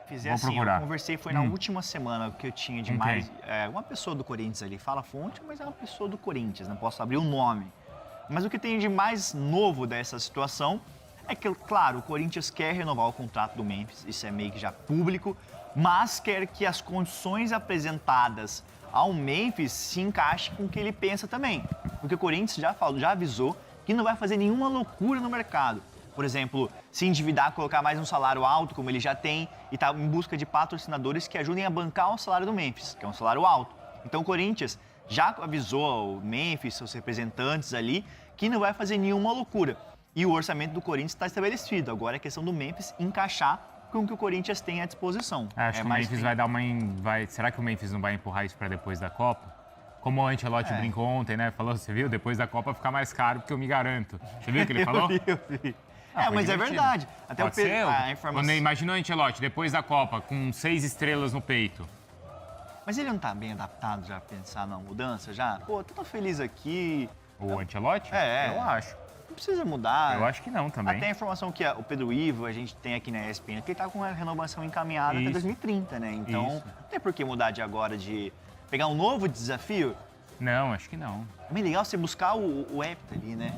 Fizer Vou assim, procurar. eu conversei, foi na última semana que eu tinha de Com mais... quem? uma pessoa do Corinthians ali, fala a fonte, mas é uma pessoa do Corinthians, não posso abrir o nome. Mas o que tem de mais novo dessa situação é que, claro, o Corinthians quer renovar o contrato do Memphis, isso é meio que já público, mas quer que as condições apresentadas ao Memphis se encaixem com o que ele pensa também. Porque o Corinthians já avisou que não vai fazer nenhuma loucura no mercado. Por exemplo, se endividar, colocar mais um salário alto, como ele já tem, e está em busca de patrocinadores que ajudem a bancar o salário do Memphis, que é um salário alto. Então o Corinthians já avisou ao Memphis, seus representantes ali, que não vai fazer nenhuma loucura. E o orçamento do Corinthians está estabelecido. Agora é questão do Memphis encaixar com o que o Corinthians tem à disposição. Acho que o Memphis vai dar uma... Será que o Memphis não vai empurrar isso para depois da Copa? Como o Ancelotti brincou ontem, né? Falou, você viu? Depois da Copa fica mais caro, porque eu me garanto. Você viu o que ele falou? Eu vi. Foi Mas divertido. é verdade. Até Pode ser. a informação... Quando imaginou o Ancelotti, depois da Copa, com 6 estrelas no peito. Mas ele não tá bem adaptado já a pensar na mudança já? Pô, tô feliz aqui. O Ancelotti? Eu acho. Não precisa mudar. Eu acho que não também. Até a informação que o Pedro Ivo, a gente tem aqui na ESPN, que ele tá com a renovação encaminhada até 2030, né? Então, não tem por que mudar de agora, de pegar um novo desafio. Não, acho que não. É bem legal você buscar o Hepta ali, né?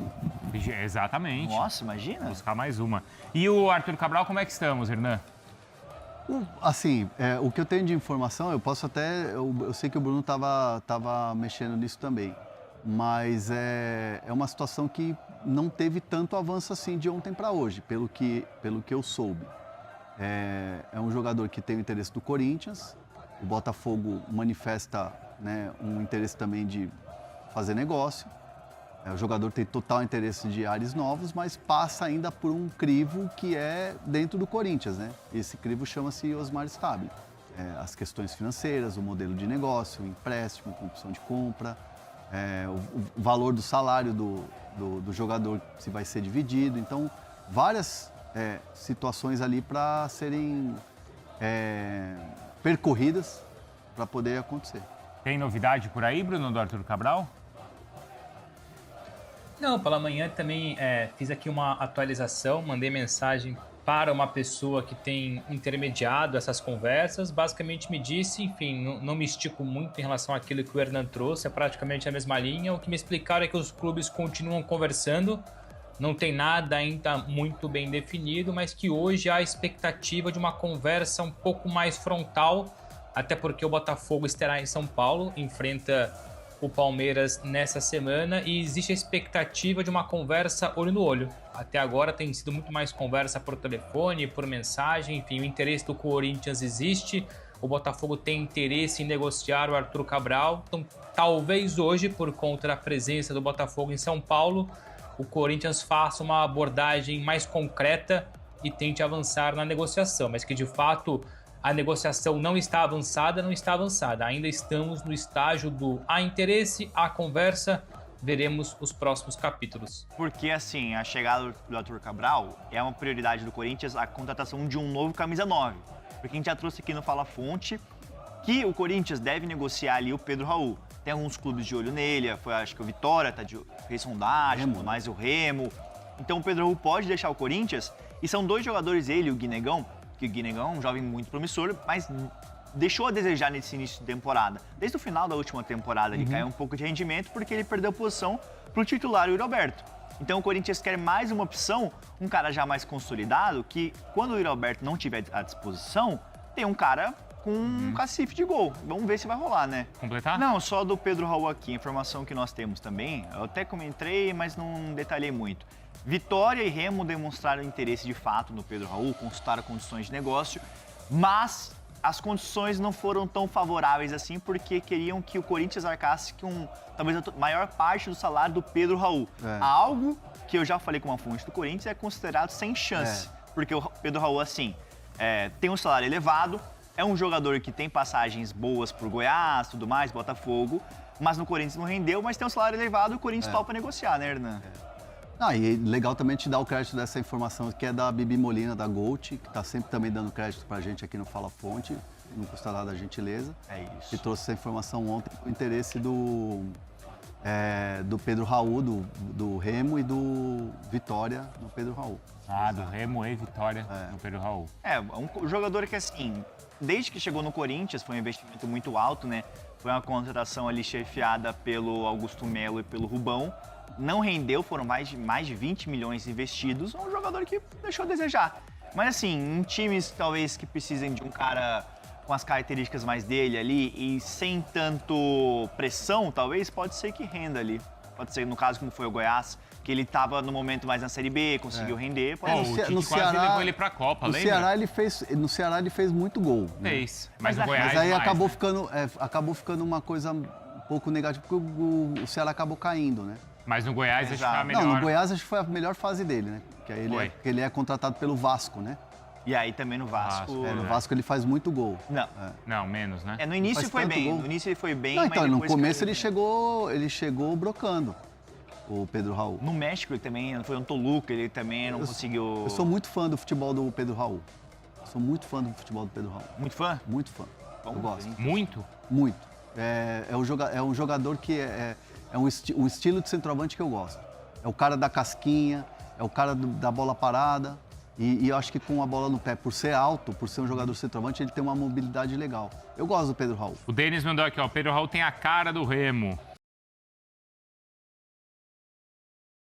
Exatamente. Nossa, imagina. Buscar mais uma. E o Arthur Cabral, como é que estamos, Hernan? Assim, o que eu tenho de informação, eu posso até... Eu sei que o Bruno estava mexendo nisso também. Mas é uma situação que não teve tanto avanço assim de ontem para hoje, pelo que eu soube. É um jogador que tem o interesse do Corinthians, o Botafogo manifesta, né, um interesse também de fazer negócio. O jogador tem total interesse de ares novos, mas passa ainda por um crivo que é dentro do Corinthians, né? Esse crivo chama-se Osmar Stabile. As questões financeiras, o modelo de negócio, o empréstimo, com opção de compra, o valor do salário do jogador, se vai ser dividido. Então, várias situações ali para serem percorridas para poder acontecer. Tem novidade por aí, Bruno, do Arthur Cabral? Não, pela manhã também fiz aqui uma atualização, mandei mensagem para uma pessoa que tem intermediado essas conversas. Basicamente me disse, enfim, não me estico muito em relação àquilo que o Hernan trouxe, é praticamente a mesma linha. O que me explicaram é que os clubes continuam conversando, não tem nada ainda muito bem definido, mas que hoje há a expectativa de uma conversa um pouco mais frontal, até porque o Botafogo estará em São Paulo, enfrenta o Palmeiras nessa semana e existe a expectativa de uma conversa olho no olho. Até agora tem sido muito mais conversa por telefone, por mensagem, enfim, o interesse do Corinthians existe, o Botafogo tem interesse em negociar o Arthur Cabral, então talvez hoje, por conta da presença do Botafogo em São Paulo, o Corinthians faça uma abordagem mais concreta e tente avançar na negociação, mas que de fato a negociação não está avançada, ainda estamos no estágio do há interesse, há conversa, veremos os próximos capítulos. Porque, assim, a chegada do Arthur Cabral é uma prioridade do Corinthians, a contratação de um novo camisa 9. Porque a gente já trouxe aqui no Fala Fonte que o Corinthians deve negociar ali o Pedro Raul. Tem alguns clubes de olho nele, acho que o Vitória fez sondagem, mais o Remo. Então o Pedro Raul pode deixar o Corinthians, e são dois jogadores, ele e o Guinegão, que o Guinegão é um jovem muito promissor, mas deixou a desejar nesse início de temporada. Desde o final da última temporada ele caiu um pouco de rendimento porque ele perdeu posição para o titular, o Yuri Alberto. Então o Corinthians quer mais uma opção, um cara já mais consolidado, que quando o Yuri Alberto não tiver à disposição, tem um cara com um cacife de gol. Vamos ver se vai rolar, né? Completar? Não, só do Pedro Raul aqui, informação que nós temos também, eu até comentei, mas não detalhei muito. Vitória e Remo demonstraram interesse de fato no Pedro Raul, consultaram condições de negócio, mas as condições não foram tão favoráveis assim, porque queriam que o Corinthians arcasse com talvez a maior parte do salário do Pedro Raul. Algo que eu já falei com uma fonte do Corinthians é considerado sem chance, porque o Pedro Raul, assim, tem um salário elevado, é um jogador que tem passagens boas por Goiás, tudo mais, Botafogo, mas no Corinthians não rendeu, mas tem um salário elevado e o Corinthians topa negociar, né, Hernan? E legal também te dar o crédito dessa informação, que é da Bibi Molina, da Gold, que está sempre também dando crédito pra gente aqui no Fala Fonte, não custa nada a gentileza. É isso. Que trouxe essa informação ontem, o interesse do do Pedro Raul, do Remo, e do Vitória, do Pedro Raul. Ah, do Remo e Vitória no Pedro Raul. É um jogador que, assim, desde que chegou no Corinthians, foi um investimento muito alto, né? Foi uma contratação ali chefiada pelo Augusto Melo e pelo Rubão. Não rendeu, foram mais de 20 milhões investidos. Um jogador que deixou a desejar. Mas, assim, em times talvez que precisem de um cara com as características mais dele ali e sem tanto pressão, talvez, pode ser que renda ali. Pode ser, no caso, como foi o Goiás, que ele estava no momento mais na Série B, conseguiu render. Pode O ser. Tite quase levou ele pra Copa, No lembra? no Ceará ele fez muito gol. Né? Fez. Mas no Goiás Mas aí mais, acabou, né? acabou ficando uma coisa um pouco negativa, porque o Ceará acabou caindo, né? Mas no Goiás acho que foi a Exato. melhor. Não, no Goiás acho que foi a melhor fase dele, né? Que aí Foi. ele é contratado pelo Vasco, né? E aí também no Vasco. Vasco, No Vasco ele faz muito gol. Não. Não, menos, né? No início Faz foi tanto bem. gol. No início ele foi bem, Não, mas então, no depois começo caiu. ele chegou brocando, o Pedro Raul. No México ele também foi um Toluca, ele também não conseguiu. Eu sou muito fã do futebol do Pedro Raul. Sou muito fã do futebol do Pedro Raul. Muito fã? Muito fã. Eu gosto. Muito? Muito. É um jogador que é um estilo de centroavante que eu gosto. É o cara da casquinha, é o cara da bola parada. E eu acho que com a bola no pé, por ser alto, por ser um jogador centroavante, ele tem uma mobilidade legal. Eu gosto do Pedro Raul. O Denis mandou aqui, ó. Pedro Raul tem a cara do Remo.